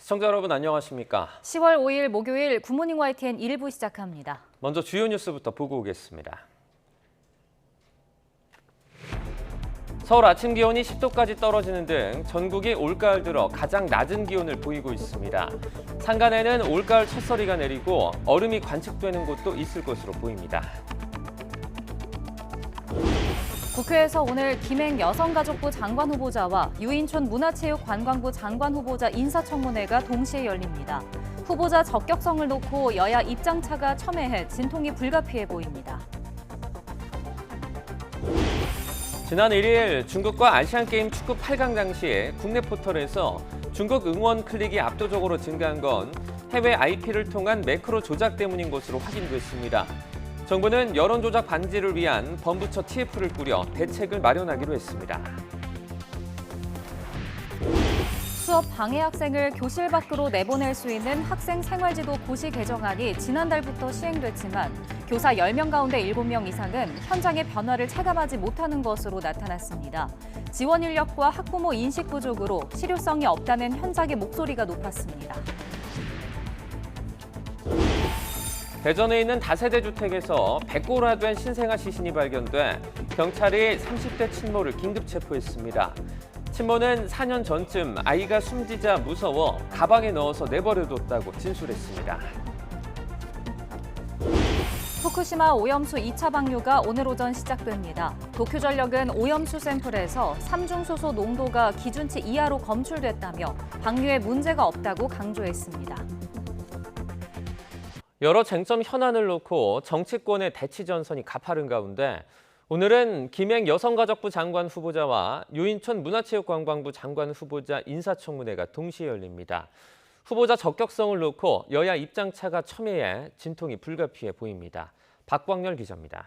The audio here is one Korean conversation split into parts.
시청자 여러분 안녕하십니까? 10월 5일 목요일 굿모닝 YTN 1부 시작합니다. 먼저 주요 뉴스부터 보고 오겠습니다. 서울 아침 기온이 10도까지 떨어지는 등 전국이 올가을 들어 가장 낮은 기온을 보이고 있습니다. 산간에는 올가을 첫서리가 내리고 얼음이 관측되는 곳도 있을 것으로 보입니다. 국회에서 오늘 김행 여성가족부 장관 후보자와 유인촌 문화체육관광부 장관 후보자 인사청문회가 동시에 열립니다. 후보자 적격성을 놓고 여야 입장차가 첨예해 진통이 불가피해 보입니다. 지난 1일 중국과 아시안게임 축구 8강 당시에 국내 포털에서 중국 응원 클릭이 압도적으로 증가한 건 해외 IP를 통한 매크로 조작 때문인 것으로 확인됐습니다. 정부는 여론조작 방지를 위한 범부처 TF를 꾸려 대책을 마련하기로 했습니다. 수업 방해 학생을 교실 밖으로 내보낼 수 있는 학생 생활지도 고시 개정안이 지난달부터 시행됐지만 교사 10명 가운데 7명 이상은 현장의 변화를 체감하지 못하는 것으로 나타났습니다. 지원 인력과 학부모 인식 부족으로 실효성이 없다는 현장의 목소리가 높았습니다. 대전에 있는 다세대 주택에서 백골화된 신생아 시신이 발견돼 경찰이 30대 친모를 긴급 체포했습니다. 친모는 4년 전쯤 아이가 숨지자 무서워 가방에 넣어서 내버려뒀다고 진술했습니다. 후쿠시마 오염수 2차 방류가 오늘 오전 시작됩니다. 도쿄전력은 오염수 샘플에서 삼중수소 농도가 기준치 이하로 검출됐다며 방류에 문제가 없다고 강조했습니다. 여러 쟁점 현안을 놓고 정치권의 대치 전선이 가파른 가운데 오늘은 김행 여성가족부 장관 후보자와 유인촌 문화체육관광부 장관 후보자 인사청문회가 동시에 열립니다. 후보자 적격성을 놓고 여야 입장차가 첨예해 진통이 불가피해 보입니다. 박광열 기자입니다.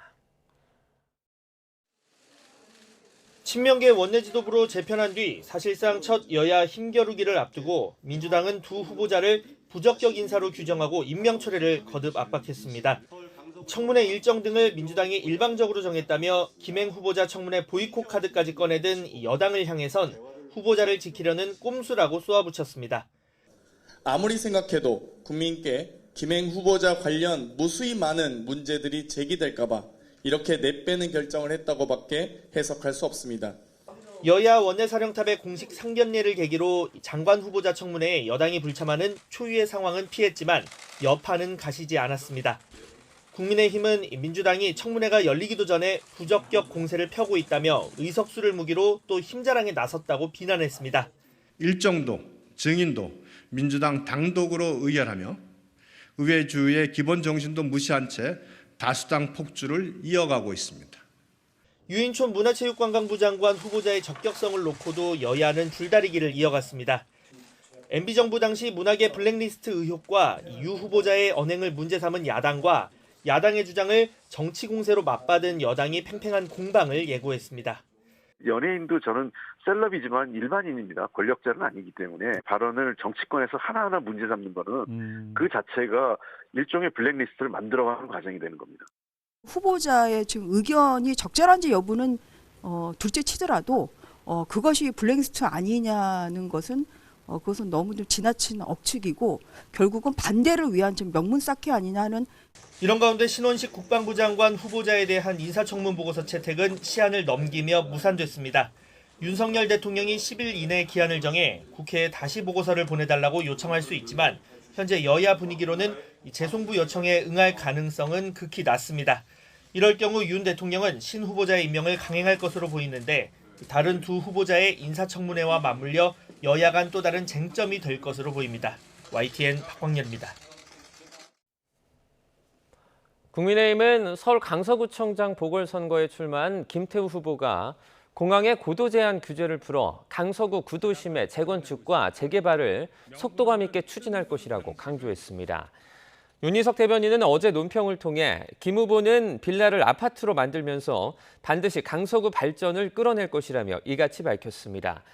친명계 원내지도부로 재편한 뒤 사실상 첫 여야 힘겨루기를 앞두고 민주당은 두 후보자를 부적격 인사로 규정하고 임명 철회를 거듭 압박했습니다. 청문회 일정 등을 민주당이 일방적으로 정했다며 김행 후보자 청문회 보이콧 카드까지 꺼내든 여당을 향해선 후보자를 지키려는 꼼수라고 쏘아붙였습니다. 아무리 생각해도 국민께 김행 후보자 관련 무수히 많은 문제들이 제기될까 봐 이렇게 내빼는 결정을 했다고밖에 해석할 수 없습니다. 여야 원내사령탑의 공식 상견례를 계기로 장관 후보자 청문회에 여당이 불참하는 초유의 상황은 피했지만 여파는 가시지 않았습니다. 국민의힘은 민주당이 청문회가 열리기도 전에 부적격 공세를 펴고 있다며 의석수를 무기로 또 힘자랑에 나섰다고 비난했습니다. 일정도, 증인도 민주당 단독으로 의결하며 의회주의의 기본 정신도 무시한 채 다수당 폭주를 이어가고 있습니다. 유인촌 문화체육관광부 장관 후보자의 적격성을 놓고도 여야는 줄다리기를 이어갔습니다. MB정부 당시 문화계 블랙리스트 의혹과 유 후보자의 언행을 문제 삼은 야당과 야당의 주장을 정치 공세로 맞받은 여당이 팽팽한 공방을 예고했습니다. 연예인도 저는 셀럽이지만 일반인입니다. 권력자는 아니기 때문에 발언을 정치권에서 하나하나 문제 삼는 거는 그 자체가 일종의 블랙리스트를 만들어가는 과정이 되는 겁니다. 후보자의 지금 의견이 적절한지 여부는 둘째 치더라도 그것이 블랙리스트 아니냐는 것은 그것은 너무 좀 지나친 억측이고 결국은 반대를 위한 좀 명문 쌓기 아니냐 하는. 이런 가운데 신원식 국방부 장관 후보자에 대한 인사청문 보고서 채택은 시한을 넘기며 무산됐습니다. 윤석열 대통령이 10일 이내 기한을 정해 국회에 다시 보고서를 보내달라고 요청할 수 있지만 현재 여야 분위기로는 재송부 요청에 응할 가능성은 극히 낮습니다. 이럴 경우 윤 대통령은 신 후보자의 임명을 강행할 것으로 보이는데 다른 두 후보자의 인사청문회와 맞물려 여야 간 또 다른 쟁점이 될 것으로 보입니다. YTN 박광열입니다. 국민의힘은 서울 강서구청장 보궐선거에 출마한 김태우 후보가 공항의 고도 제한 규제를 풀어 강서구 구도심의 재건축과 재개발을 속도감 있게 추진할 것이라고 강조했습니다. 윤희석 대변인은 어제 논평을 통해 김 후보는 빌라를 아파트로 만들면서 반드시 강서구 발전을 끌어낼 것이라며 이같이 밝혔습니다.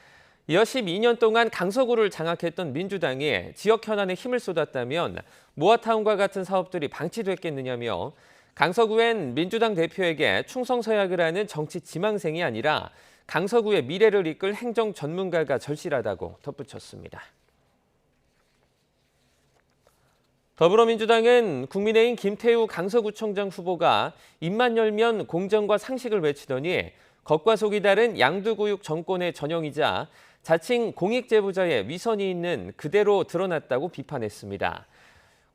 이어 12년 동안 강서구를 장악했던 민주당이 지역 현안에 힘을 쏟았다면 모아타운과 같은 사업들이 방치됐겠느냐며 강서구엔 민주당 대표에게 충성서약을 하는 정치 지망생이 아니라 강서구의 미래를 이끌 행정 전문가가 절실하다고 덧붙였습니다. 더불어민주당은 국민의힘 김태우 강서구청장 후보가 입만 열면 공정과 상식을 외치더니 겉과 속이 다른 양두구육 정권의 전형이자 자칭 공익제보자의 위선이 있는 그대로 드러났다고 비판했습니다.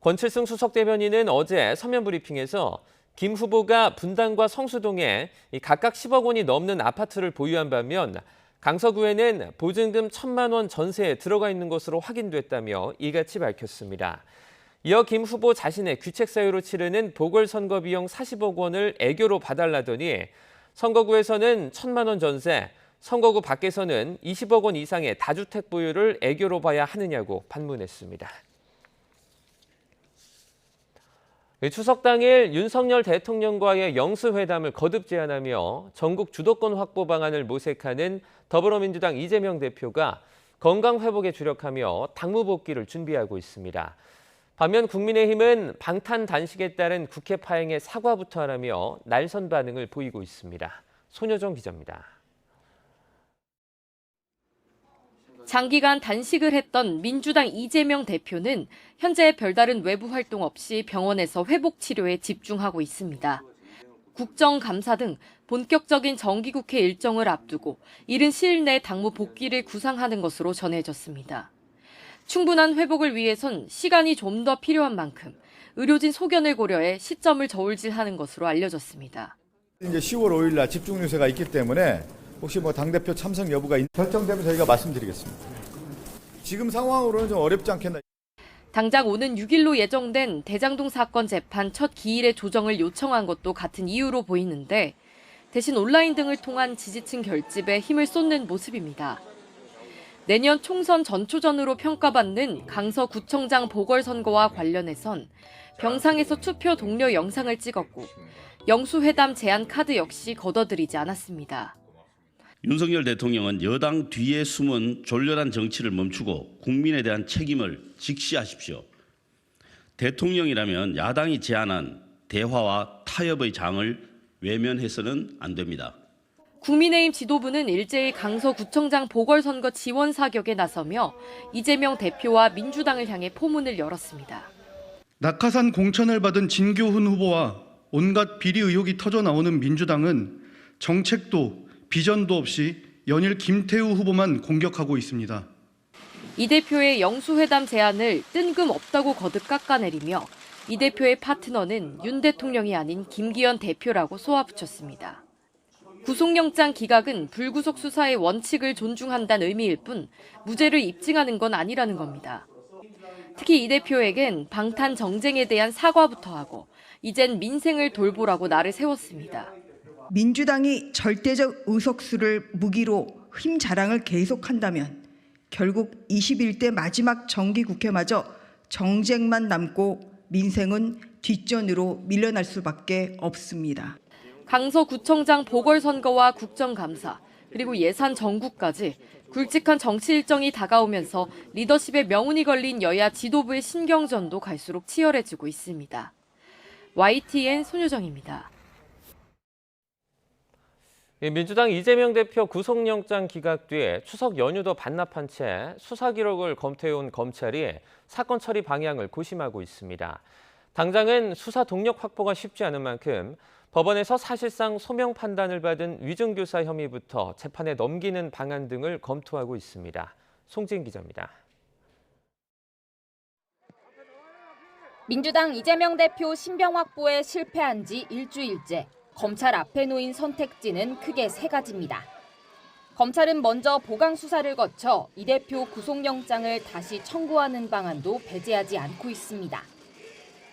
권칠승 수석대변인은 어제 서면 브리핑에서 김 후보가 분당과 성수동에 각각 10억 원이 넘는 아파트를 보유한 반면 강서구에는 보증금 1,000만 원 전세에 들어가 있는 것으로 확인됐다며 이같이 밝혔습니다. 이어 김 후보 자신의 귀책 사유로 치르는 보궐선거 비용 40억 원을 애교로 봐달라더니 선거구에서는 1,000만 원 전세, 선거구 밖에서는 20억 원 이상의 다주택 보유를 애교로 봐야 하느냐고 반문했습니다. 추석 당일 윤석열 대통령과의 영수회담을 거듭 제안하며 전국 주도권 확보 방안을 모색하는 더불어민주당 이재명 대표가 건강 회복에 주력하며 당무 복귀를 준비하고 있습니다. 반면 국민의힘은 방탄 단식에 따른 국회 파행에 사과부터 하라며 날선 반응을 보이고 있습니다. 손여정 기자입니다. 장기간 단식을 했던 민주당 이재명 대표는 현재 별다른 외부 활동 없이 병원에서 회복 치료에 집중하고 있습니다. 국정감사 등 본격적인 정기국회 일정을 앞두고 이른 시일 내 당무 복귀를 구상하는 것으로 전해졌습니다. 충분한 회복을 위해선 시간이 좀 더 필요한 만큼 의료진 소견을 고려해 시점을 저울질하는 것으로 알려졌습니다. 이제 10월 5일 날 집중 유세가 있기 때문에 혹시 당대표 참석 여부가 결정되면 저희가 말씀드리겠습니다. 지금 상황으로는 좀 어렵지 않겠나. 당장 오는 6일로 예정된 대장동 사건 재판 첫 기일의 조정을 요청한 것도 같은 이유로 보이는데 대신 온라인 등을 통한 지지층 결집에 힘을 쏟는 모습입니다. 내년 총선 전초전으로 평가받는 강서구청장 보궐선거와 관련해선 병상에서 투표 동료 영상을 찍었고 영수회담 제안 카드 역시 걷어들이지 않았습니다. 윤석열 대통령은 여당 뒤에 숨은 졸렬한 정치를 멈추고 국민에 대한 책임을 직시하십시오. 대통령이라면 야당이 제안한 대화와 타협의 장을 외면해서는 안 됩니다. 국민의힘 지도부는 일제히 강서구청장 보궐선거 지원 사격에 나서며 이재명 대표와 민주당을 향해 포문을 열었습니다. 낙하산 공천을 받은 진교훈 후보와 온갖 비리 의혹이 터져 나오는 민주당은 정책도 비전도 없이 연일 김태우 후보만 공격하고 있습니다. 이 대표의 영수회담 제안을 뜬금없다고 거듭 깎아내리며 이 대표의 파트너는 윤 대통령이 아닌 김기현 대표라고 쏘아붙였습니다. 구속영장 기각은 불구속 수사의 원칙을 존중한다는 의미일 뿐 무죄를 입증하는 건 아니라는 겁니다. 특히 이 대표에겐 방탄 정쟁에 대한 사과부터 하고 이젠 민생을 돌보라고 날을 세웠습니다. 민주당이 절대적 의석수를 무기로 힘 자랑을 계속한다면 결국 21대 마지막 정기국회마저 정쟁만 남고 민생은 뒷전으로 밀려날 수밖에 없습니다. 강서구청장 보궐선거와 국정감사, 그리고 예산 정국까지 굵직한 정치 일정이 다가오면서 리더십에 명운이 걸린 여야 지도부의 신경전도 갈수록 치열해지고 있습니다. YTN 손효정입니다. 민주당 이재명 대표 구속영장 기각 뒤에 추석 연휴도 반납한 채 수사 기록을 검토해온 검찰이 사건 처리 방향을 고심하고 있습니다. 당장은 수사 동력 확보가 쉽지 않은 만큼 법원에서 사실상 소명 판단을 받은 위증교사 혐의부터 재판에 넘기는 방안 등을 검토하고 있습니다. 송지은 기자입니다. 민주당 이재명 대표 신병 확보에 실패한 지 일주일째. 검찰 앞에 놓인 선택지는 크게 세 가지입니다. 검찰은 먼저 보강 수사를 거쳐 이 대표 구속영장을 다시 청구하는 방안도 배제하지 않고 있습니다.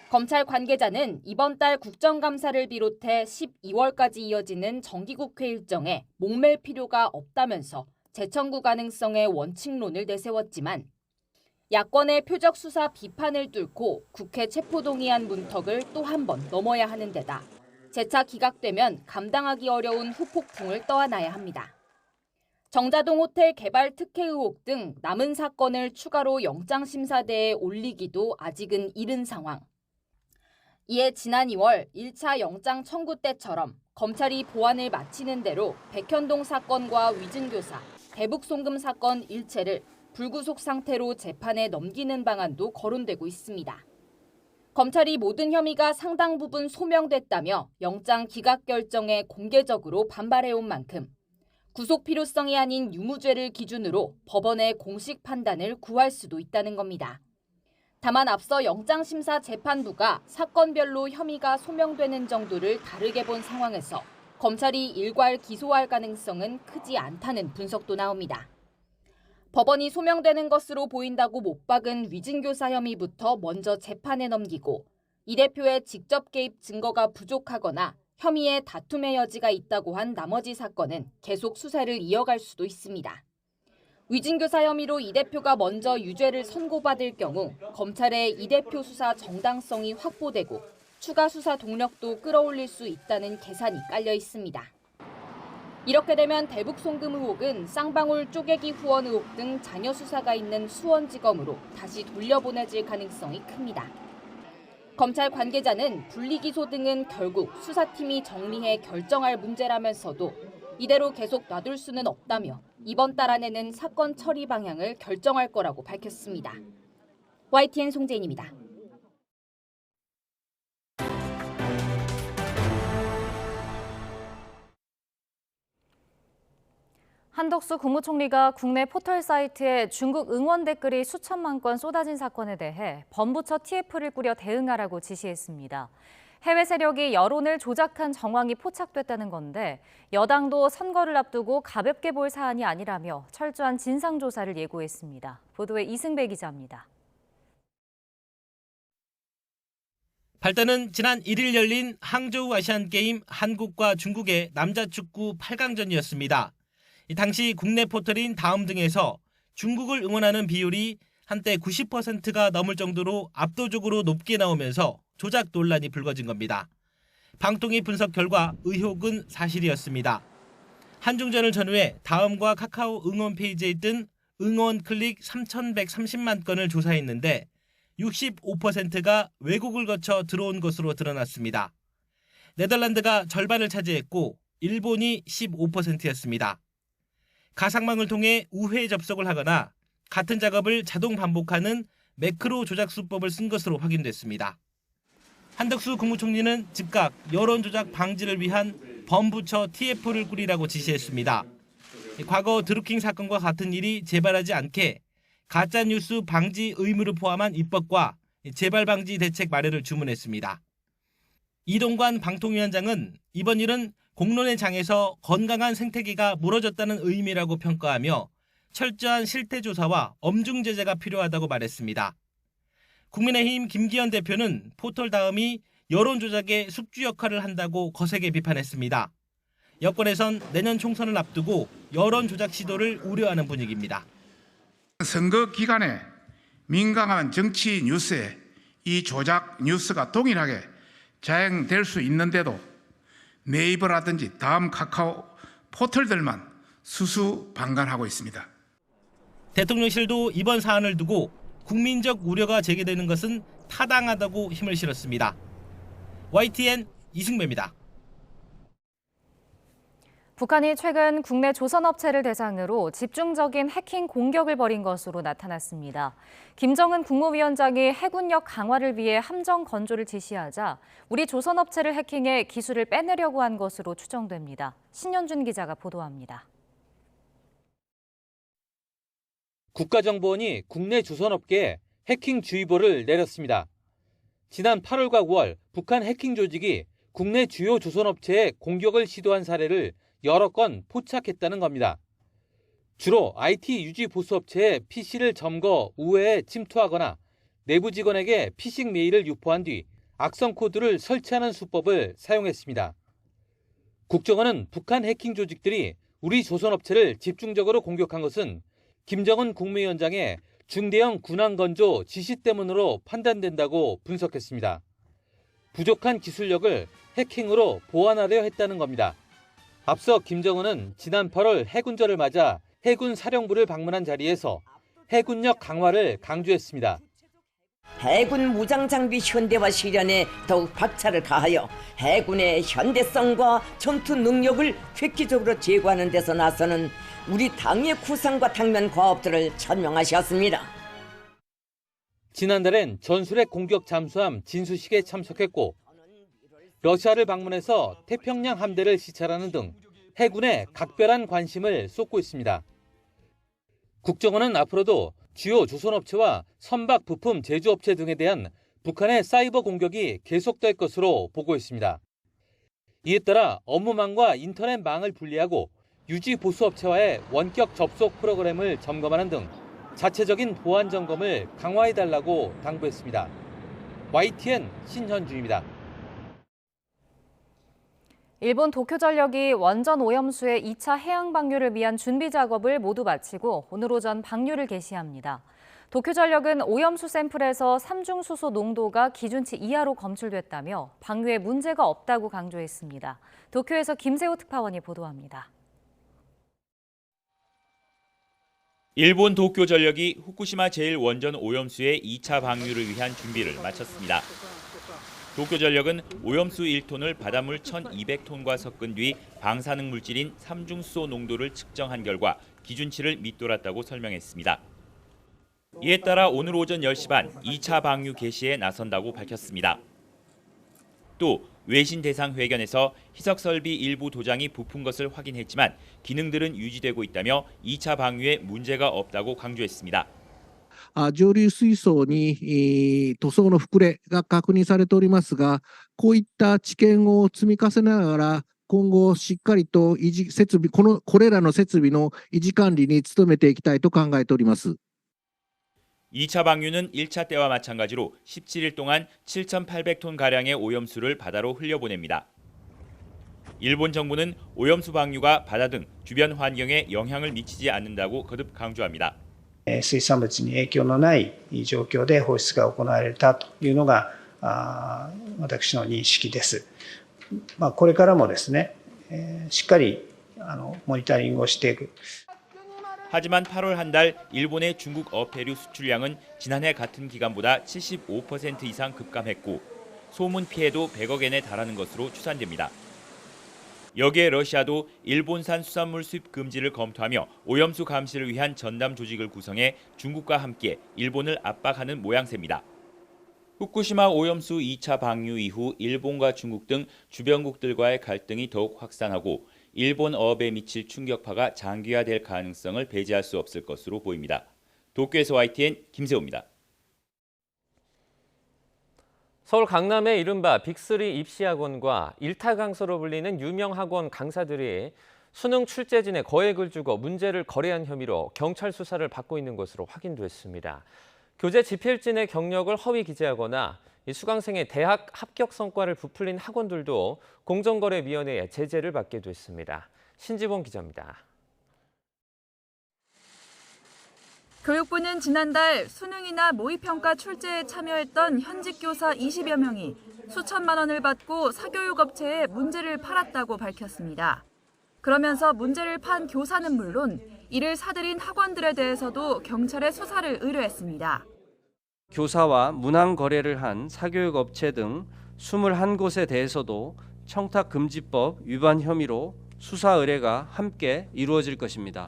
검찰 관계자는 이번 달 국정감사를 비롯해 12월까지 이어지는 정기국회 일정에 목맬 필요가 없다면서 재청구 가능성의 원칙론을 내세웠지만 야권의 표적 수사 비판을 뚫고 국회 체포동의안 문턱을 또 한 번 넘어야 하는 데다 재차 기각되면 감당하기 어려운 후폭풍을 떠안아야 합니다. 정자동 호텔 개발 특혜 의혹 등 남은 사건을 추가로 영장심사대에 올리기도 아직은 이른 상황. 이에 지난 2월 1차 영장 청구 때처럼 검찰이 보완을 마치는 대로 백현동 사건과 위증교사, 대북송금 사건 일체를 불구속 상태로 재판에 넘기는 방안도 거론되고 있습니다. 검찰이 모든 혐의가 상당 부분 소명됐다며 영장 기각 결정에 공개적으로 반발해온 만큼 구속 필요성이 아닌 유무죄를 기준으로 법원의 공식 판단을 구할 수도 있다는 겁니다. 다만 앞서 영장심사재판부가 사건별로 혐의가 소명되는 정도를 다르게 본 상황에서 검찰이 일괄 기소할 가능성은 크지 않다는 분석도 나옵니다. 법원이 소명되는 것으로 보인다고 못 박은 위증교사 혐의부터 먼저 재판에 넘기고 이 대표의 직접 개입 증거가 부족하거나 혐의에 다툼의 여지가 있다고 한 나머지 사건은 계속 수사를 이어갈 수도 있습니다. 위증교사 혐의로 이 대표가 먼저 유죄를 선고받을 경우 검찰의 이 대표 수사 정당성이 확보되고 추가 수사 동력도 끌어올릴 수 있다는 계산이 깔려 있습니다. 이렇게 되면 대북 송금 의혹은 쌍방울 쪼개기 후원 의혹 등 잔여 수사가 있는 수원지검으로 다시 돌려보내질 가능성이 큽니다. 검찰 관계자는 분리기소 등은 결국 수사팀이 정리해 결정할 문제라면서도 이대로 계속 놔둘 수는 없다며 이번 달 안에는 사건 처리 방향을 결정할 거라고 밝혔습니다. YTN 송재인입니다. 한덕수 국무총리가 국내 포털 사이트에 중국 응원 댓글이 수천만 건 쏟아진 사건에 대해 범부처 TF를 꾸려 대응하라고 지시했습니다. 해외 세력이 여론을 조작한 정황이 포착됐다는 건데 여당도 선거를 앞두고 가볍게 볼 사안이 아니라며 철저한 진상조사를 예고했습니다. 보도에 이승배 기자입니다. 발단은 지난 1일 열린 항저우 아시안게임 한국과 중국의 남자축구 8강전이었습니다. 당시 국내 포털인 다음 등에서 중국을 응원하는 비율이 한때 90%가 넘을 정도로 압도적으로 높게 나오면서 조작 논란이 불거진 겁니다. 방통위 분석 결과 의혹은 사실이었습니다. 한중전을 전후해 다음과 카카오 응원 페이지에 있던 응원 클릭 3,130만 건을 조사했는데 65%가 외국을 거쳐 들어온 것으로 드러났습니다. 네덜란드가 절반을 차지했고 일본이 15%였습니다. 가상망을 통해 우회 접속을 하거나 같은 작업을 자동 반복하는 매크로 조작 수법을 쓴 것으로 확인됐습니다. 한덕수 국무총리는 즉각 여론 조작 방지를 위한 범부처 TF를 꾸리라고 지시했습니다. 과거 드루킹 사건과 같은 일이 재발하지 않게 가짜뉴스 방지 의무를 포함한 입법과 재발 방지 대책 마련을 주문했습니다. 이동관 방통위원장은 이번 일은 공론의 장에서 건강한 생태계가 무너졌다는 의미라고 평가하며 철저한 실태조사와 엄중 제재가 필요하다고 말했습니다. 국민의힘 김기현 대표는 포털 다음이 여론 조작의 숙주 역할을 한다고 거세게 비판했습니다. 여권에선 내년 총선을 앞두고 여론 조작 시도를 우려하는 분위기입니다. 선거 기간에 민감한 정치 뉴스에 이 조작 뉴스가 동일하게 자행될 수 있는데도 네이버라든지 다음 카카오 포털들만 수수방관하고 있습니다. 대통령실도 이번 사안을 두고 국민적 우려가 제기되는 것은 타당하다고 힘을 실었습니다. YTN 이승배입니다. 북한이 최근 국내 조선업체를 대상으로 집중적인 해킹 공격을 벌인 것으로 나타났습니다. 김정은 국무위원장이 해군력 강화를 위해 함정 건조를 지시하자 우리 조선업체를 해킹해 기술을 빼내려고 한 것으로 추정됩니다. 신현준 기자가 보도합니다. 국가정보원이 국내 조선업계에 해킹 주의보를 내렸습니다. 지난 8월과 9월 북한 해킹 조직이 국내 주요 조선업체에 공격을 시도한 사례를 여러 건 포착했다는 겁니다. 주로 IT 유지 보수업체의 PC를 점거, 우회에 침투하거나 내부 직원에게 피싱 메일을 유포한 뒤 악성 코드를 설치하는 수법을 사용했습니다. 국정원은 북한 해킹 조직들이 우리 조선업체를 집중적으로 공격한 것은 김정은 국무위원장의 중대형 군항건조 지시 때문으로 판단된다고 분석했습니다. 부족한 기술력을 해킹으로 보완하려 했다는 겁니다. 앞서 김정은은 지난 8월 해군절을 맞아 해군 사령부를 방문한 자리에서 해군력 강화를 강조했습니다. 해군 무장장비 현대화 실현에 더욱 박차를 가하여 해군의 현대성과 전투 능력을 획기적으로 제고하는 데서 나서는 우리 당의 구상과 당면 과업들을 천명하셨습니다. 지난달엔 전술핵 공격 잠수함 진수식에 참석했고 러시아를 방문해서 태평양 함대를 시찰하는 등 해군에 각별한 관심을 쏟고 있습니다. 국정원은 앞으로도 주요 조선업체와 선박 부품 제조업체 등에 대한 북한의 사이버 공격이 계속될 것으로 보고 있습니다. 이에 따라 업무망과 인터넷망을 분리하고 유지 보수업체와의 원격 접속 프로그램을 점검하는 등 자체적인 보안 점검을 강화해달라고 당부했습니다. YTN 신현주입니다. 일본 도쿄전력이 원전 오염수의 2차 해양 방류를 위한 준비 작업을 모두 마치고 오늘 오전 방류를 개시합니다. 도쿄전력은 오염수 샘플에서 삼중수소 농도가 기준치 이하로 검출됐다며 방류에 문제가 없다고 강조했습니다. 도쿄에서 김세호 특파원이 보도합니다. 일본 도쿄전력이 후쿠시마 제1원전 오염수의 2차 방류를 위한 준비를 마쳤습니다. 도쿄전력은 오염수 1톤을 바닷물 1,200톤과 섞은 뒤 방사능 물질인 삼중수소 농도를 측정한 결과 기준치를 밑돌았다고 설명했습니다. 이에 따라 오늘 오전 10시 반 2차 방류 개시에 나선다고 밝혔습니다. 또 외신 대상 회견에서 희석 설비 일부 도장이 부푼 것을 확인했지만 기능들은 유지되고 있다며 2차 방류에 문제가 없다고 강조했습니다. 上流水槽に塗装の膨れが確認されておりますが、こういった知見を積み重ねながら今後しっかりとこれらの設備の維持管理に努めていきたいと考えております。 2차 방류는 1차 때와 마찬가지로 17일 동안 7,800톤가량의 오염수를 바다로 흘려보냅니다. 일본 정부는 오염수 방류가 바다 등 주변 환경에 영향을 미치지 않는다고 거듭 강조합니다. 水産物に影響のない状況で放出が行われたというのが私の認識です。これからもですね、しっかりモニタリングをしていく。 하지만 8월 한 달 일본의 중국 어패류 수출량은 지난해 같은 기간보다 75% 이상 급감했고 소문 피해도 100억 엔에 달하는 것으로 추산됩니다. 여기에 러시아도 일본산 수산물 수입 금지를 검토하며 오염수 감시를 위한 전담 조직을 구성해 중국과 함께 일본을 압박하는 모양새입니다. 후쿠시마 오염수 2차 방류 이후 일본과 중국 등 주변국들과의 갈등이 더욱 확산하고 일본 어업에 미칠 충격파가 장기화될 가능성을 배제할 수 없을 것으로 보입니다. 도쿄에서 YTN 김세호입니다. 서울 강남의 이른바 빅3 입시학원과 일타 강서로 불리는 유명 학원 강사들이 수능 출제진에 거액을 주고 문제를 거래한 혐의로 경찰 수사를 받고 있는 것으로 확인됐습니다. 교재 집필진의 경력을 허위 기재하거나 수강생의 대학 합격 성과를 부풀린 학원들도 공정거래위원회의 제재를 받게 됐습니다. 신지원 기자입니다. 교육부는 지난달 수능이나 모의평가 출제에 참여했던 현직 교사 20여 명이 수천만 원을 받고 사교육업체에 문제를 팔았다고 밝혔습니다. 그러면서 문제를 판 교사는 물론 이를 사들인 학원들에 대해서도 경찰에 수사를 의뢰했습니다. 교사와 문항 거래를 한 사교육업체 등 21곳에 대해서도 청탁금지법 위반 혐의로 수사 의뢰가 함께 이루어질 것입니다.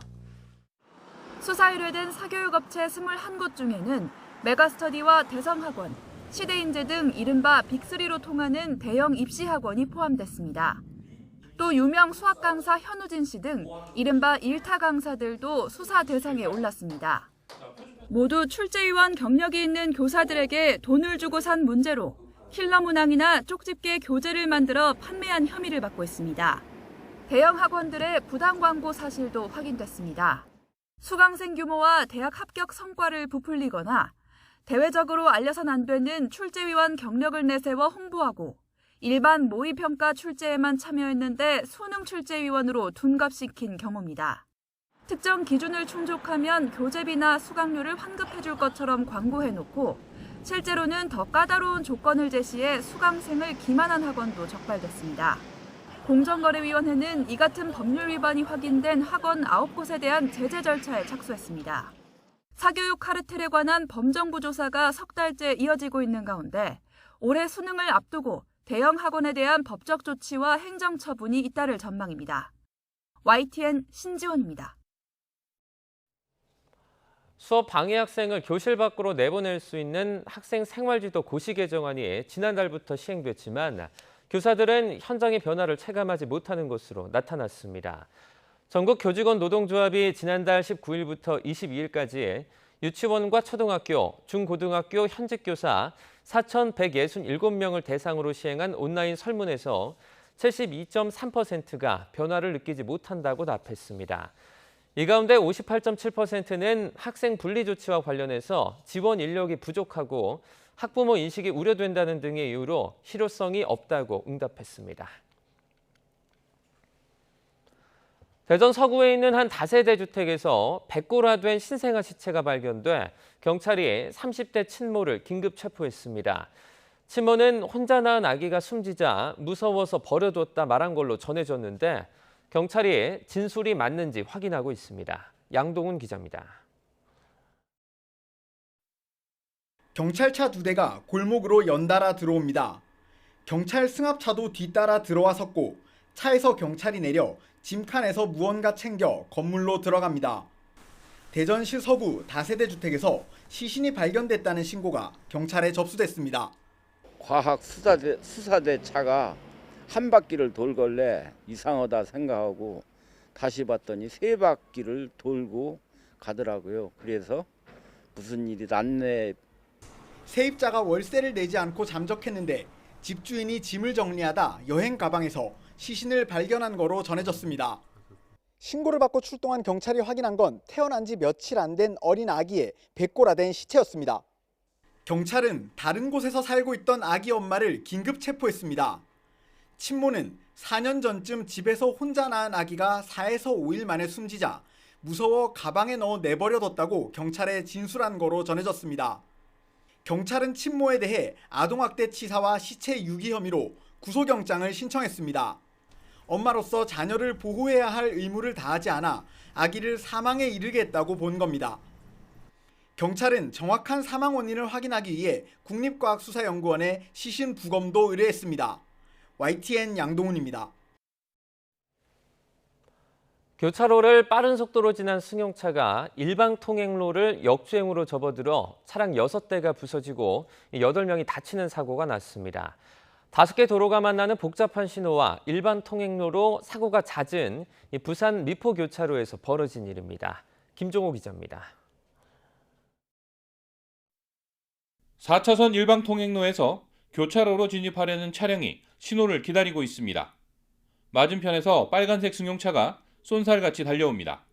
수사 의뢰된 사교육업체 21곳 중에는 메가스터디와 대성학원, 시대인재 등 이른바 빅3로 통하는 대형 입시학원이 포함됐습니다. 또 유명 수학 강사 현우진 씨 등 이른바 일타 강사들도 수사 대상에 올랐습니다. 모두 출제위원 경력이 있는 교사들에게 돈을 주고 산 문제로 킬러 문항이나 쪽집게 교재를 만들어 판매한 혐의를 받고 있습니다. 대형 학원들의 부당 광고 사실도 확인됐습니다. 수강생 규모와 대학 합격 성과를 부풀리거나 대외적으로 알려선 안 되는 출제위원 경력을 내세워 홍보하고 일반 모의평가 출제에만 참여했는데 수능 출제위원으로 둔갑시킨 경우입니다. 특정 기준을 충족하면 교재비나 수강료를 환급해줄 것처럼 광고해놓고 실제로는 더 까다로운 조건을 제시해 수강생을 기만한 학원도 적발됐습니다. 공정거래위원회는 이 같은 법률 위반이 확인된 학원 9곳에 대한 제재 절차에 착수했습니다. 사교육 카르텔에 관한 범정부 조사가 석 달째 이어지고 있는 가운데 올해 수능을 앞두고 대형 학원에 대한 법적 조치와 행정 처분이 잇따를 전망입니다. YTN 신지원입니다. 수업 방해 학생을 교실 밖으로 내보낼 수 있는 학생 생활지도 고시 개정안이 지난달부터 시행됐지만 교사들은 현장의 변화를 체감하지 못하는 것으로 나타났습니다. 전국교직원 노동조합이 지난달 19일부터 22일까지 유치원과 초등학교, 중고등학교 현직 교사 4,167명을 대상으로 시행한 온라인 설문에서 72.3%가 변화를 느끼지 못한다고 답했습니다. 이 가운데 58.7%는 학생 분리 조치와 관련해서 지원 인력이 부족하고 학부모 인식이 우려된다는 등의 이유로 실효성이 없다고 응답했습니다. 대전 서구에 있는 한 다세대 주택에서 백골화된 신생아 시체가 발견돼 경찰이 30대 친모를 긴급 체포했습니다. 친모는 혼자 낳은 아기가 숨지자 무서워서 버려뒀다 말한 걸로 전해졌는데 경찰이 진술이 맞는지 확인하고 있습니다. 양동훈 기자입니다. 경찰차 2대가 골목으로 연달아 들어옵니다. 경찰 승합차도 뒤따라 들어와 섰고 차에서 경찰이 내려 짐칸에서 무언가 챙겨 건물로 들어갑니다. 대전시 서구 다세대 주택에서 시신이 발견됐다는 신고가 경찰에 접수됐습니다. 과학 수사대 차가 한 바퀴를 돌걸래 이상하다 생각하고 다시 봤더니 3바퀴를 돌고 가더라고요. 그래서 무슨 일이 났네. 세입자가 월세를 내지 않고 잠적했는데 집주인이 짐을 정리하다 여행 가방에서 시신을 발견한 거로 전해졌습니다. 신고를 받고 출동한 경찰이 확인한 건 태어난 지 며칠 안 된 어린 아기의 백골화된 시체였습니다. 경찰은 다른 곳에서 살고 있던 아기 엄마를 긴급 체포했습니다. 친모는 4년 전쯤 집에서 혼자 낳은 아기가 4에서 5일 만에 숨지자 무서워 가방에 넣어 내버려뒀다고 경찰에 진술한 거로 전해졌습니다. 경찰은 친모에 대해 아동학대 치사와 시체 유기 혐의로 구속영장을 신청했습니다. 엄마로서 자녀를 보호해야 할 의무를 다하지 않아 아기를 사망에 이르게 했다고 본 겁니다. 경찰은 정확한 사망 원인을 확인하기 위해 국립과학수사연구원에 시신 부검도 의뢰했습니다. YTN 양동훈입니다. 교차로를 빠른 속도로 지난 승용차가 일방 통행로를 역주행으로 접어들어 차량 6대가 부서지고 8명이 다치는 사고가 났습니다. 5개 도로가 만나는 복잡한 신호와 일반 통행로로 사고가 잦은 부산 미포 교차로에서 벌어진 일입니다. 김종호 기자입니다. 4차선 일방 통행로에서 교차로로 진입하려는 차량이 신호를 기다리고 있습니다. 맞은편에서 빨간색 승용차가 쏜살같이 달려옵니다.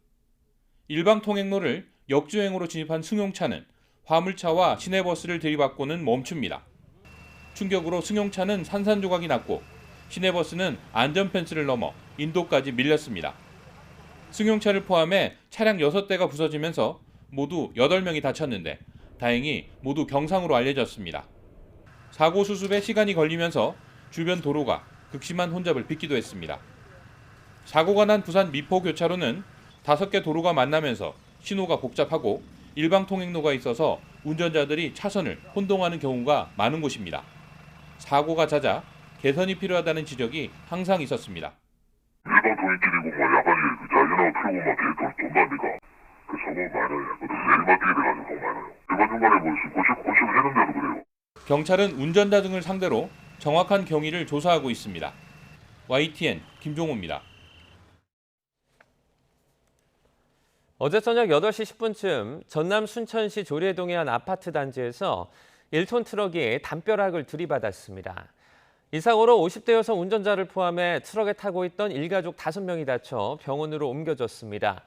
일방 통행로를 역주행으로 진입한 승용차는 화물차와 시내버스를 들이받고는 멈춥니다. 충격으로 승용차는 산산조각이 났고 시내버스는 안전펜스를 넘어 인도까지 밀렸습니다. 승용차를 포함해 차량 6대가 부서지면서 모두 8명이 다쳤는데 다행히 모두 경상으로 알려졌습니다. 사고 수습에 시간이 걸리면서 주변 도로가 극심한 혼잡을 빚기도 했습니다. 사고가 난 부산 미포 교차로는 5개 도로가 만나면서 신호가 복잡하고 일방 통행로가 있어서 운전자들이 차선을 혼동하는 경우가 많은 곳입니다. 사고가 잦아 개선이 필요하다는 지적이 항상 있었습니다. 일방 통행길이고 야간에 자전거 틀고 돈 나니까 그 사고가 많아요. 내리막길이 돼가지고 더 많아요. 중간중간에 고심을 했는데도 그래요. 경찰은 운전자 등을 상대로 정확한 경위를 조사하고 있습니다. YTN 김종호입니다. 어제 저녁 8시 10분쯤 전남 순천시 조례동의 한 아파트 단지에서 1톤 트럭이 담벼락을 들이받았습니다. 이 사고로 50대 여성 운전자를 포함해 트럭에 타고 있던 일가족 5명이 다쳐 병원으로 옮겨졌습니다.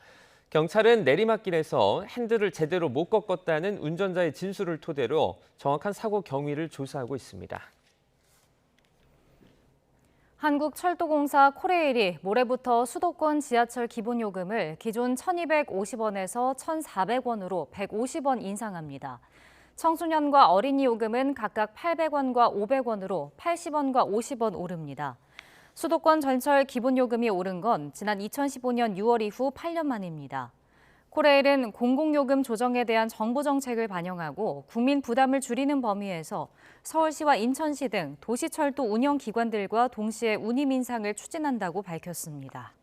경찰은 내리막길에서 핸들을 제대로 못 꺾었다는 운전자의 진술을 토대로 정확한 사고 경위를 조사하고 있습니다. 한국철도공사 코레일이 모레부터 수도권 지하철 기본요금을 기존 1,250원에서 1,400원으로 150원 인상합니다. 청소년과 어린이 요금은 각각 800원과 500원으로 80원과 50원 오릅니다. 수도권 전철 기본요금이 오른 건 지난 2015년 6월 이후 8년 만입니다. 코레일은 공공요금 조정에 대한 정부 정책을 반영하고 국민 부담을 줄이는 범위에서 서울시와 인천시 등 도시철도 운영기관들과 동시에 운임 인상을 추진한다고 밝혔습니다.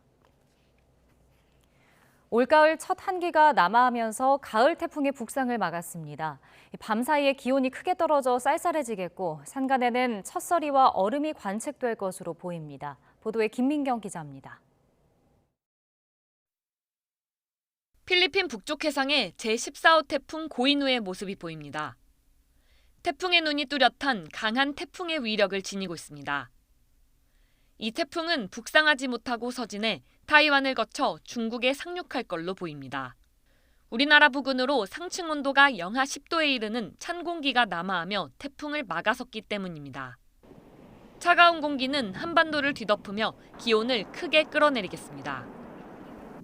올가을 첫 한기가 남하하면서 가을 태풍의 북상을 막았습니다. 밤사이에 기온이 크게 떨어져 쌀쌀해지겠고 산간에는 첫서리와 얼음이 관측될 것으로 보입니다. 보도에 김민경 기자입니다. 필리핀 북쪽 해상에 제14호 태풍 고이누의 모습이 보입니다. 태풍의 눈이 뚜렷한 강한 태풍의 위력을 지니고 있습니다. 이 태풍은 북상하지 못하고 서진해 타이완을 거쳐 중국에 상륙할 걸로 보입니다. 우리나라 부근으로 상층 온도가 영하 10도에 이르는 찬 공기가 남하하며 태풍을 막아섰기 때문입니다. 차가운 공기는 한반도를 뒤덮으며 기온을 크게 끌어내리겠습니다.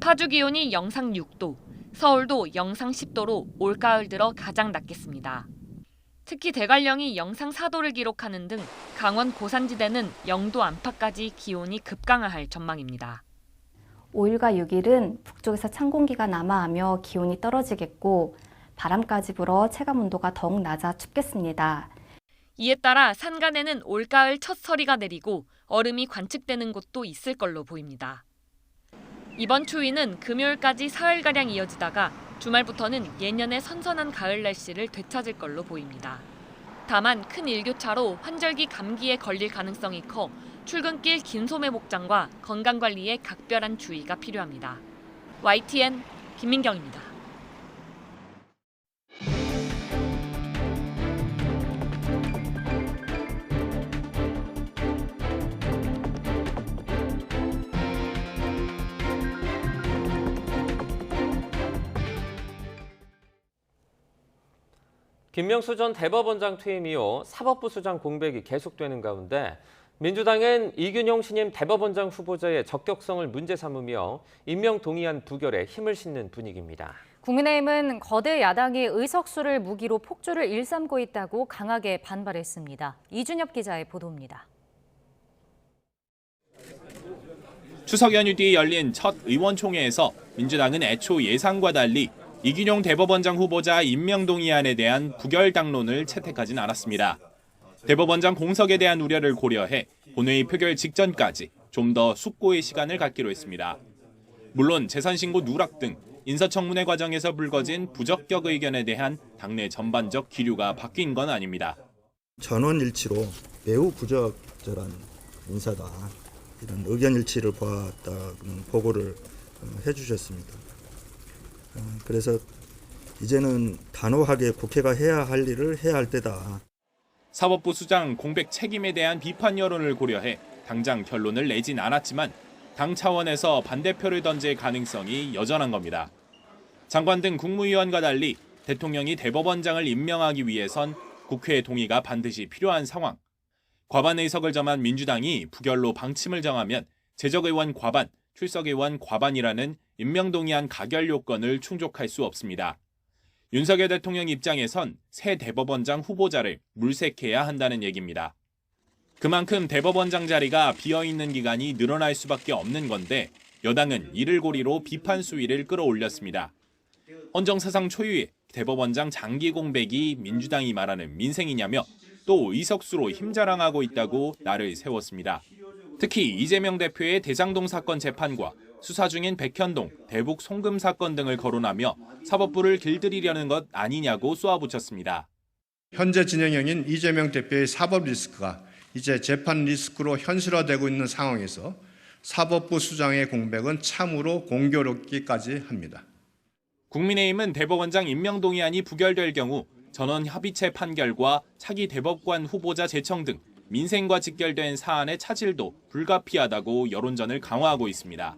파주 기온이 영상 6도, 서울도 영상 10도로 올가을 들어 가장 낮겠습니다. 특히 대관령이 영상 4도를 기록하는 등 강원 고산지대는 0도 안팎까지 기온이 급강하할 전망입니다. 5일과 6일은 북쪽에서 찬 공기가 남하하며 기온이 떨어지겠고 바람까지 불어 체감 온도가 더욱 낮아 춥겠습니다. 이에 따라 산간에는 올가을 첫 서리가 내리고 얼음이 관측되는 곳도 있을 걸로 보입니다. 이번 추위는 금요일까지 사흘가량 이어지다가 주말부터는 예년의 선선한 가을 날씨를 되찾을 걸로 보입니다. 다만 큰 일교차로 환절기 감기에 걸릴 가능성이 커 출근길 긴 소매 복장과 건강관리에 각별한 주의가 필요합니다. YTN 김민경입니다. 김명수 전 대법원장 퇴임 이후 사법부 수장 공백이 계속되는 가운데 민주당은 이균용 신임 대법원장 후보자의 적격성을 문제 삼으며 임명 동의안 부결에 힘을 싣는 분위기입니다. 국민의힘은 거대 야당이 의석수를 무기로 폭주를 일삼고 있다고 강하게 반발했습니다. 이준엽 기자의 보도입니다. 추석 연휴 뒤 열린 첫 의원총회에서 민주당은 애초 예상과 달리 이균용 대법원장 후보자 임명 동의안에 대한 부결 당론을 채택하진 않았습니다. 대법원장 공석에 대한 우려를 고려해 본회의 표결 직전까지 좀 더 숙고의 시간을 갖기로 했습니다. 물론 재산신고 누락 등 인사청문회 과정에서 불거진 부적격 의견에 대한 당내 전반적 기류가 바뀐 건 아닙니다. 전원일치로 매우 부적절한 인사다. 이런 의견 일치를 보았다는 보고를 해주셨습니다. 그래서 이제는 단호하게 국회가 해야 할 일을 해야 할 때다. 사법부 수장 공백 책임에 대한 비판 여론을 고려해 당장 결론을 내진 않았지만 당 차원에서 반대표를 던질 가능성이 여전한 겁니다. 장관 등 국무위원과 달리 대통령이 대법원장을 임명하기 위해선 국회의 동의가 반드시 필요한 상황. 과반 의석을 점한 민주당이 부결로 방침을 정하면 재적의원 과반, 출석의원 과반이라는 임명동의안 가결 요건을 충족할 수 없습니다. 윤석열 대통령 입장에선 새 대법원장 후보자를 물색해야 한다는 얘기입니다. 그만큼 대법원장 자리가 비어있는 기간이 늘어날 수밖에 없는 건데 여당은 이를 고리로 비판 수위를 끌어올렸습니다. 헌정사상 초유의 대법원장 장기 공백이 민주당이 말하는 민생이냐며 또 의석수로 힘자랑하고 있다고 날을 세웠습니다. 특히 이재명 대표의 대장동 사건 재판과 수사 중인 백현동, 대북 송금 사건 등을 거론하며 사법부를 길들이려는 것 아니냐고 쏘아붙였습니다. 현재 진행형인 이재명 대표의 사법 리스크가 이제 재판 리스크로 현실화되고 있는 상황에서 사법부 수장의 공백은 참으로 공교롭기까지 합니다. 국민의힘은 대법원장 임명동의안이 부결될 경우 전원 협의체 판결과 차기 대법관 후보자 제청 등 민생과 직결된 사안의 차질도 불가피하다고 여론전을 강화하고 있습니다.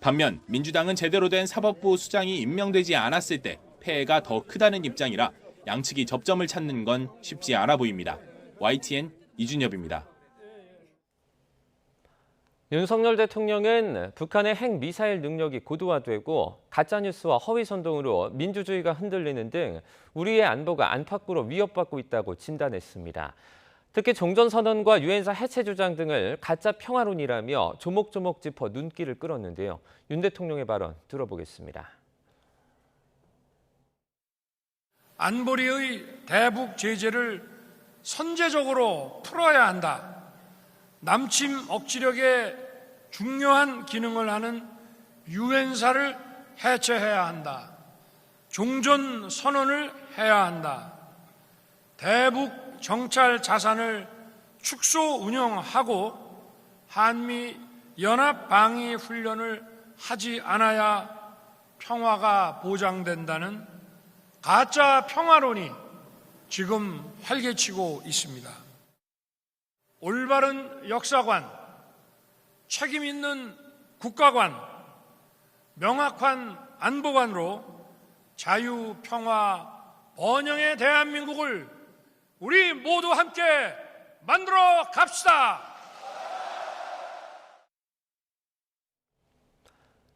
반면 민주당은 제대로 된 사법부 수장이 임명되지 않았을 때 폐해가 더 크다는 입장이라 양측이 접점을 찾는 건 쉽지 않아 보입니다. YTN 이준엽입니다. 윤석열 대통령은 북한의 핵미사일 능력이 고도화되고 가짜뉴스와 허위선동으로 민주주의가 흔들리는 등 우리의 안보가 안팎으로 위협받고 있다고 진단했습니다. 특히 종전선언과 유엔사 해체 주장 등을 가짜 평화론이라며 조목조목 짚어 눈길을 끌었는데요. 윤 대통령의 발언 들어보겠습니다. 안보리의 대북 제재를 선제적으로 풀어야 한다. 남침 억지력의 중요한 기능을 하는 유엔사를 해체해야 한다. 종전 선언을 해야 한다. 대북 정찰 자산을 축소 운영하고 한미 연합 방위 훈련을 하지 않아야 평화가 보장된다는 가짜 평화론이 지금 활개치고 있습니다. 올바른 역사관, 책임 있는 국가관, 명확한 안보관으로 자유, 평화, 번영의 대한민국을 우리 모두 함께 만들어 갑시다.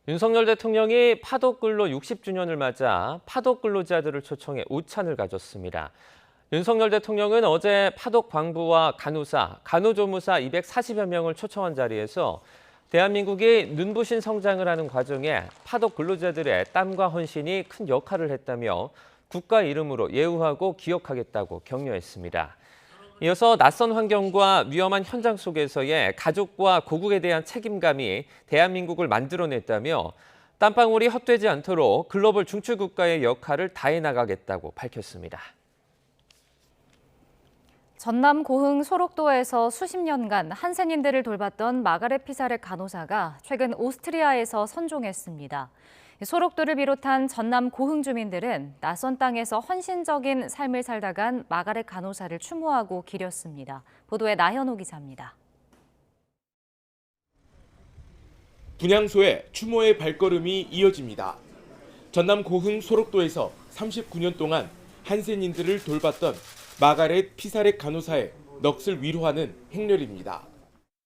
윤석열 대통령이 파독근로 60주년을 맞아 파독근로자들을 초청해 오찬을 가졌습니다. 윤석열 대통령은 어제 파독 광부와 간호사, 간호조무사 240여 명을 초청한 자리에서 대한민국이 눈부신 성장을 하는 과정에 파독 근로자들의 땀과 헌신이 큰 역할을 했다며 국가 이름으로 예우하고 기억하겠다고 격려했습니다. 이어서 낯선 환경과 위험한 현장 속에서의 가족과 고국에 대한 책임감이 대한민국을 만들어냈다며 땀방울이 헛되지 않도록 글로벌 중추 국가의 역할을 다해 나가겠다고 밝혔습니다. 전남 고흥 소록도에서 수십 년간 한센인들을 돌봤던 마가렛 피사렛 간호사가 최근 오스트리아에서 선종했습니다. 소록도를 비롯한 전남 고흥 주민들은 낯선 땅에서 헌신적인 삶을 살다간 마가렛 간호사를 추모하고 기렸습니다. 보도에 나현호 기자입니다. 분향소에 추모의 발걸음이 이어집니다. 전남 고흥 소록도에서 39년 동안 한센인들을 돌봤던 마가렛 피사렛 간호사의 넋을 위로하는 행렬입니다.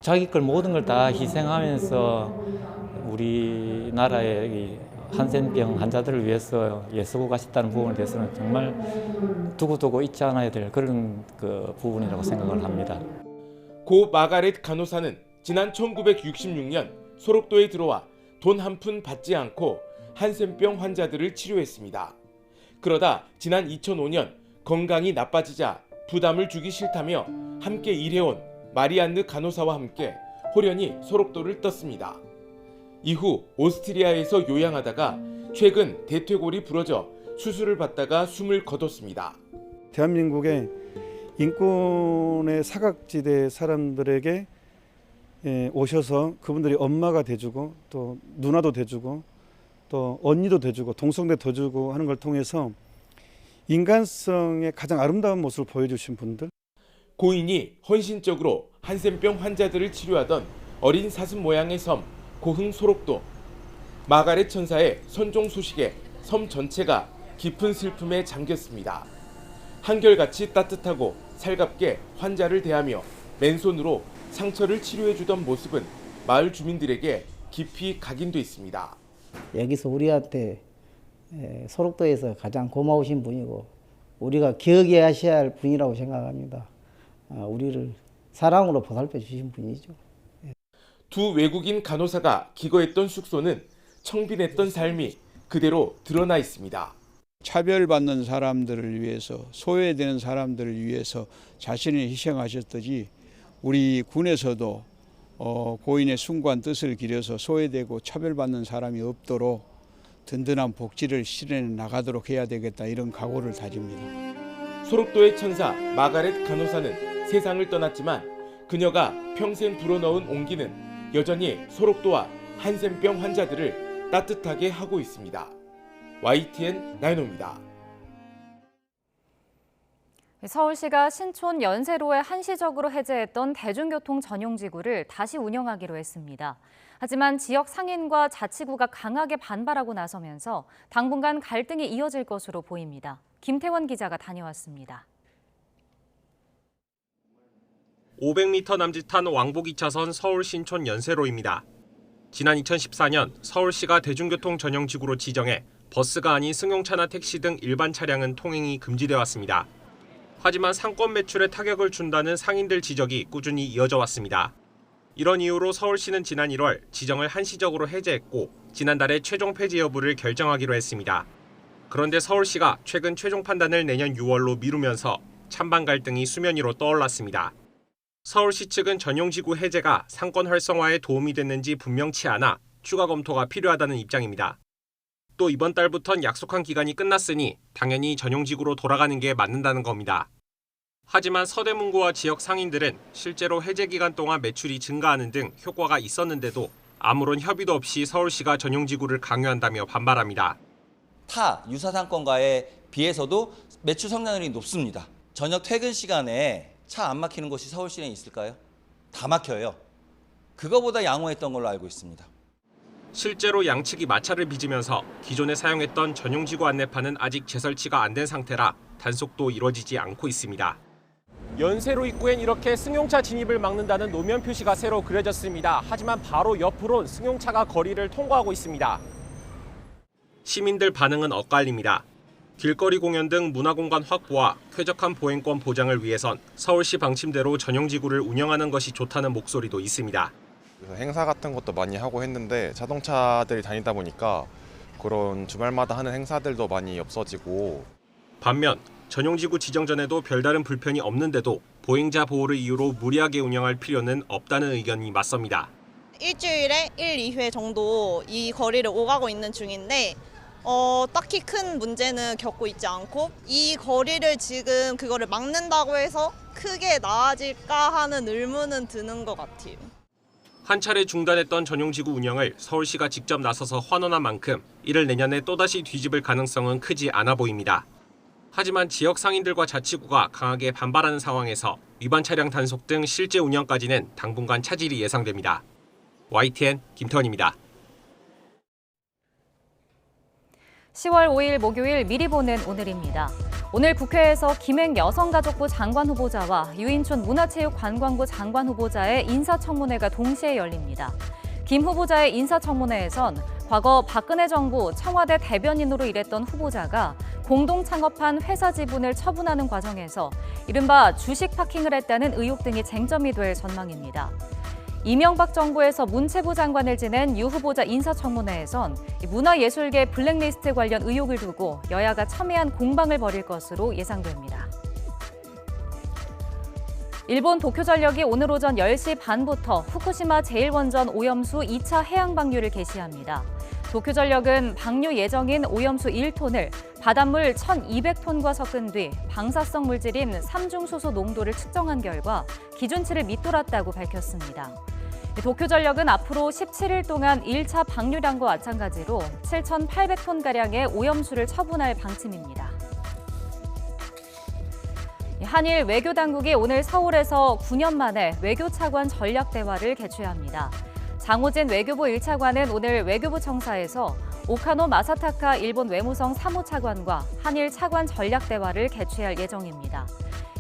자기 걸 모든 걸 다 희생하면서 우리나라의 한센병 환자들을 위해서 애쓰고 가셨다는 부분에 대해서는 정말 두고두고 잊지 않아야 될 그런 부분이라고 생각을 합니다. 고 마가렛 간호사는 지난 1966년 소록도에 들어와 돈 한 푼 받지 않고 한센병 환자들을 치료했습니다. 그러다 지난 2005년 건강이 나빠지자 부담을 주기 싫다며 함께 일해온 마리안느 간호사와 함께 호련히 소록도를 떴습니다. 이후 오스트리아에서 요양하다가 최근 대퇴골이 부러져 수술을 받다가 숨을 거뒀습니다. 대한민국의 인권의 사각지대 사람들에게 오셔서 그분들이 엄마가 돼주고 또 누나도 돼주고 또 언니도 돼주고 동성도 돼주고 하는 걸 통해서 인간성의 가장 아름다운 모습을 보여주신 분들. 고인이 헌신적으로 한센병 환자들을 치료하던 어린 사슴 모양의 섬 고흥 소록도. 마가렛 천사의 선종 소식에 섬 전체가 깊은 슬픔에 잠겼습니다. 한결같이 따뜻하고 살갑게 환자를 대하며 맨손으로 상처를 치료해주던 모습은 마을 주민들에게 깊이 각인돼 있습니다. 여기서 우리한테 소록도에서 가장 고마우신 분이고 우리가 기억해야 할 분이라고 생각합니다. 우리를 사랑으로 보살펴 주신 분이죠. 두 외국인 간호사가 기거했던 숙소는 청빈했던 삶이 그대로 드러나 있습니다. 차별받는 사람들을 위해서, 소외되는 사람들을 위해서 자신을 희생하셨듯이 우리 군에서도 고인의 숭고한 뜻을 기려서 소외되고 차별받는 사람이 없도록 든든한 복지를 실현해 나가도록 해야 되겠다, 이런 각오를 다집니다. 소록도의 천사 마가렛 간호사는 세상을 떠났지만 그녀가 평생 불어넣은 온기는 여전히 소록도와 한센병 환자들을 따뜻하게 하고 있습니다. YTN 나연호입니다. 서울시가 신촌 연세로에 한시적으로 해제했던 대중교통 전용지구를 다시 운영하기로 했습니다. 하지만 지역 상인과 자치구가 강하게 반발하고 나서면서 당분간 갈등이 이어질 것으로 보입니다. 김태원 기자가 다녀왔습니다. 500m 남짓한 왕복 2차선 서울 신촌 연세로입니다. 지난 2014년 서울시가 대중교통 전용지구로 지정해 버스가 아닌 승용차나 택시 등 일반 차량은 통행이 금지되어 왔습니다. 하지만 상권 매출에 타격을 준다는 상인들 지적이 꾸준히 이어져 왔습니다. 이런 이유로 서울시는 지난 1월 지정을 한시적으로 해제했고 지난달에 최종 폐지 여부를 결정하기로 했습니다. 그런데 서울시가 최근 최종 판단을 내년 6월로 미루면서 찬반 갈등이 수면 위로 떠올랐습니다. 서울시 측은 전용지구 해제가 상권 활성화에 도움이 됐는지 분명치 않아 추가 검토가 필요하다는 입장입니다. 또 이번 달부턴 약속한 기간이 끝났으니 당연히 전용지구로 돌아가는 게 맞는다는 겁니다. 하지만 서대문구와 지역 상인들은 실제로 해제 기간 동안 매출이 증가하는 등 효과가 있었는데도 아무런 협의도 없이 서울시가 전용지구를 강요한다며 반발합니다. 타 유사 상권과에 비해서도 매출 성장률이 높습니다. 저녁 퇴근 시간에 차 안 막히는 곳이 서울 시내에 있을까요? 다 막혀요. 그거보다 양호했던 걸로 알고 있습니다. 실제로 양측이 마찰을 빚으면서 기존에 사용했던 전용지구 안내판은 아직 재설치가 안 된 상태라 단속도 이루어지지 않고 있습니다. 연세로 입구엔 이렇게 승용차 진입을 막는다는 노면 표시가 새로 그려졌습니다. 하지만 바로 옆으론 승용차가 거리를 통과하고 있습니다. 시민들 반응은 엇갈립니다. 길거리 공연 등 문화공간 확보와 쾌적한 보행권 보장을 위해선 서울시 방침대로 전용지구를 운영하는 것이 좋다는 목소리도 있습니다. 행사 같은 것도 많이 하고 했는데 자동차들이 다니다 보니까 그런 주말마다 하는 행사들도 많이 없어지고 반면 전용지구 지정 전에도 별다른 불편이 없는데도 보행자 보호를 이유로 무리하게 운영할 필요는 없다는 의견이 맞섭니다. 일주일에 1, 2회 정도 이 거리를 오가고 있는 중인데 딱히 큰 문제는 겪고 있지 않고 이 거리를 지금 그거를 막는다고 해서 크게 나아질까 하는 의문은 드는 것 같아요. 한 차례 중단했던 전용지구 운영을 서울시가 직접 나서서 환원한 만큼 이를 내년에 또다시 뒤집을 가능성은 크지 않아 보입니다. 하지만 지역 상인들과 자치구가 강하게 반발하는 상황에서 위반 차량 단속 등 실제 운영까지는 당분간 차질이 예상됩니다. YTN 김태원입니다. 10월 5일 목요일 미리 보는 오늘입니다. 오늘 국회에서 김행 여성가족부 장관 후보자와 유인촌 문화체육관광부 장관 후보자의 인사청문회가 동시에 열립니다. 김 후보자의 인사청문회에선 과거 박근혜 정부 청와대 대변인으로 일했던 후보자가 공동 창업한 회사 지분을 처분하는 과정에서 이른바 주식 파킹을 했다는 의혹 등이 쟁점이 될 전망입니다. 이명박 정부에서 문체부 장관을 지낸 유 후보자 인사청문회에선 문화예술계 블랙리스트 관련 의혹을 두고 여야가 첨예한 공방을 벌일 것으로 예상됩니다. 일본 도쿄전력이 오늘 오전 10시 반부터 후쿠시마 제1원전 오염수 2차 해양 방류를 개시합니다. 도쿄전력은 방류 예정인 오염수 1톤을 바닷물 1,200톤과 섞은 뒤 방사성 물질인 삼중수소 농도를 측정한 결과 기준치를 밑돌았다고 밝혔습니다. 도쿄전력은 앞으로 17일 동안 1차 방류량과 마찬가지로 7,800톤가량의 오염수를 처분할 방침입니다. 한일 외교당국이 오늘 서울에서 9년 만에 외교차관 전략대화를 개최합니다. 장호진 외교부 1차관은 오늘 외교부 청사에서 오카노 마사타카 일본 외무성 사무차관과 한일 차관 전략대화를 개최할 예정입니다.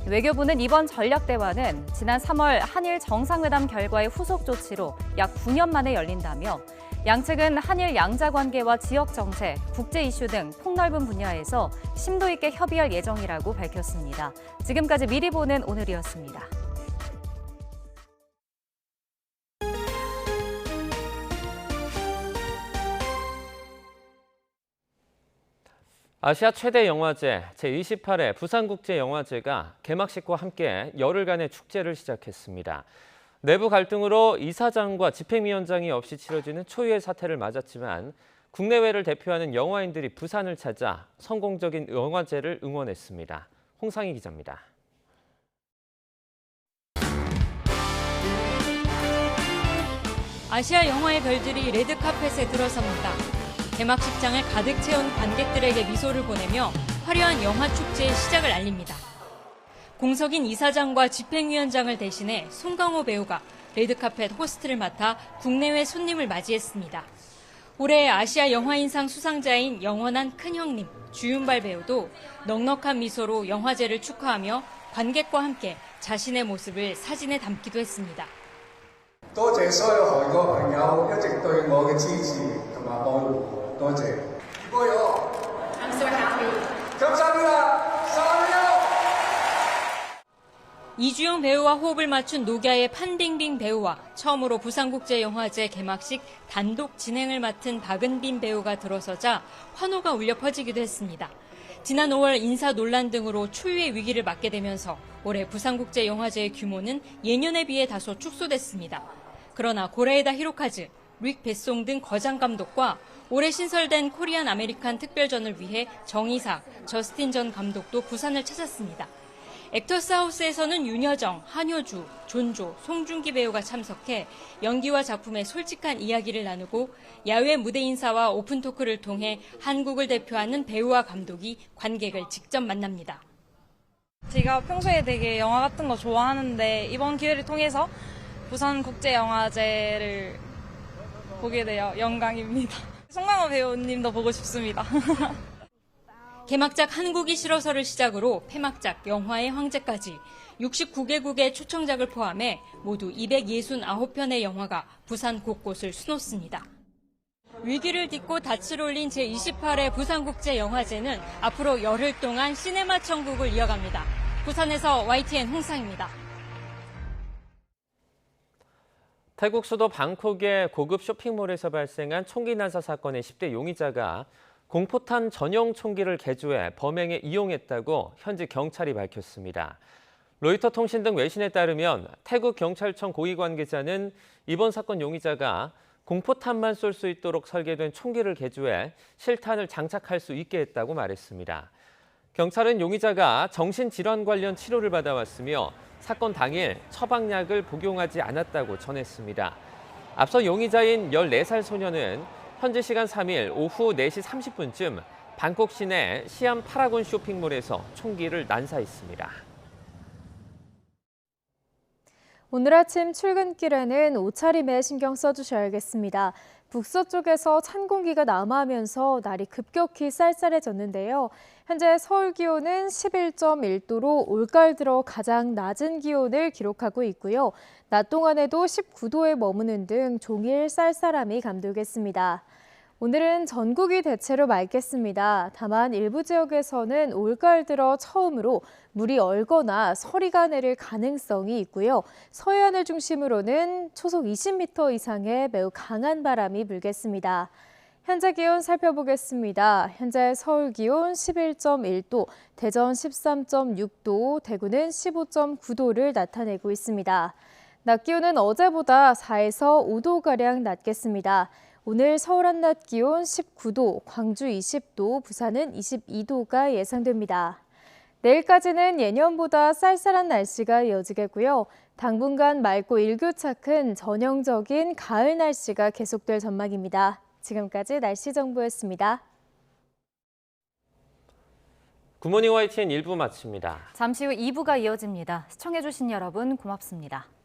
외교부는 이번 전략대화는 지난 3월 한일 정상회담 결과의 후속 조치로 약 9년 만에 열린다며 양측은 한일 양자관계와 지역정세, 국제 이슈 등 폭넓은 분야에서 심도 있게 협의할 예정이라고 밝혔습니다. 지금까지 미리 보는 오늘이었습니다. 아시아 최대 영화제 제28회 부산국제영화제가 개막식과 함께 열흘간의 축제를 시작했습니다. 내부 갈등으로 이사장과 집행위원장이 없이 치러지는 초유의 사태를 맞았지만 국내외를 대표하는 영화인들이 부산을 찾아 성공적인 영화제를 응원했습니다. 홍상희 기자입니다. 아시아 영화의 별들이 레드카펫에 들어섭니다. 개막식장을 가득 채운 관객들에게 미소를 보내며 화려한 영화 축제의 시작을 알립니다. 공석인 이사장과 집행위원장을 대신해 송강호 배우가 레드카펫 호스트를 맡아 국내외 손님을 맞이했습니다. 올해 아시아 영화인상 수상자인 영원한 큰형님 주윤발 배우도 넉넉한 미소로 영화제를 축하하며 관객과 함께 자신의 모습을 사진에 담기도 했습니다. 多謝所有韓國朋友一直對我嘅支持同埋愛護，多謝。I'm so happy. 감사합니다. 사랑해요. 이주영 배우와 호흡을 맞춘 노갸의 판빙빙 배우와 처음으로 부산국제영화제 개막식 단독 진행을 맡은 박은빈 배우가 들어서자 환호가 울려 퍼지기도 했습니다. 지난 5월 인사 논란 등으로 초유의 위기를 맞게 되면서 올해 부산국제영화제의 규모는 예년에 비해 다소 축소됐습니다. 그러나 고레에다 히로카즈, 릭 베송 등 거장 감독과 올해 신설된 코리안 아메리칸 특별전을 위해 정이삭, 저스틴 전 감독도 부산을 찾았습니다. 액터스 하우스에서는 윤여정, 한효주, 존조, 송중기 배우가 참석해 연기와 작품의 솔직한 이야기를 나누고 야외 무대 인사와 오픈 토크를 통해 한국을 대표하는 배우와 감독이 관객을 직접 만납니다. 제가 평소에 되게 영화 같은 거 좋아하는데 이번 기회를 통해서 부산국제영화제를 보게 되어 영광입니다. 송강호 배우님도 보고 싶습니다. 개막작 한국이 싫어서를 시작으로 폐막작 영화의 황제까지 69개국의 초청작을 포함해 모두 269편의 영화가 부산 곳곳을 수놓습니다. 위기를 딛고 닻을 올린 제28회 부산국제영화제는 앞으로 열흘 동안 시네마 천국을 이어갑니다. 부산에서 YTN 홍상입니다. 태국 수도 방콕의 고급 쇼핑몰에서 발생한 총기 난사 사건의 10대 용의자가 공포탄 전용 총기를 개조해 범행에 이용했다고 현지 경찰이 밝혔습니다. 로이터 통신 등 외신에 따르면 태국 경찰청 고위 관계자는 이번 사건 용의자가 공포탄만 쏠 수 있도록 설계된 총기를 개조해 실탄을 장착할 수 있게 했다고 말했습니다. 경찰은 용의자가 정신질환 관련 치료를 받아왔으며 사건 당일 처방약을 복용하지 않았다고 전했습니다. 앞서 용의자인 14살 소녀는 현지 시간 3일 오후 4시 30분쯤 방콕 시내 시암 파라곤 쇼핑몰에서 총기를 난사했습니다. 오늘 아침 출근길에는 옷차림에 신경 써주셔야겠습니다. 북서쪽에서 찬 공기가 남하하면서 날이 급격히 쌀쌀해졌는데요. 현재 서울 기온은 11.1도로 올가을 들어 가장 낮은 기온을 기록하고 있고요. 낮 동안에도 19도에 머무는 등 종일 쌀쌀함이 감돌겠습니다. 오늘은 전국이 대체로 맑겠습니다. 다만 일부 지역에서는 올가을 들어 처음으로 물이 얼거나 서리가 내릴 가능성이 있고요. 서해안을 중심으로는 초속 20m 이상의 매우 강한 바람이 불겠습니다. 현재 기온 살펴보겠습니다. 현재 서울 기온 11.1도, 대전 13.6도, 대구는 15.9도를 나타내고 있습니다. 낮 기온은 어제보다 4에서 5도가량 낮겠습니다. 오늘 서울 한낮 기온 19도, 광주 20도, 부산은 22도가 예상됩니다. 내일까지는 예년보다 쌀쌀한 날씨가 이어지겠고요. 당분간 맑고 일교차큰 전형적인 가을 날씨가 계속될 전망입니다. 지금까지 날씨 정보였습니다. 굿모닝 YTN 1부 마칩니다. 잠시 후 2부가 이어집니다. 시청해주신 여러분 고맙습니다.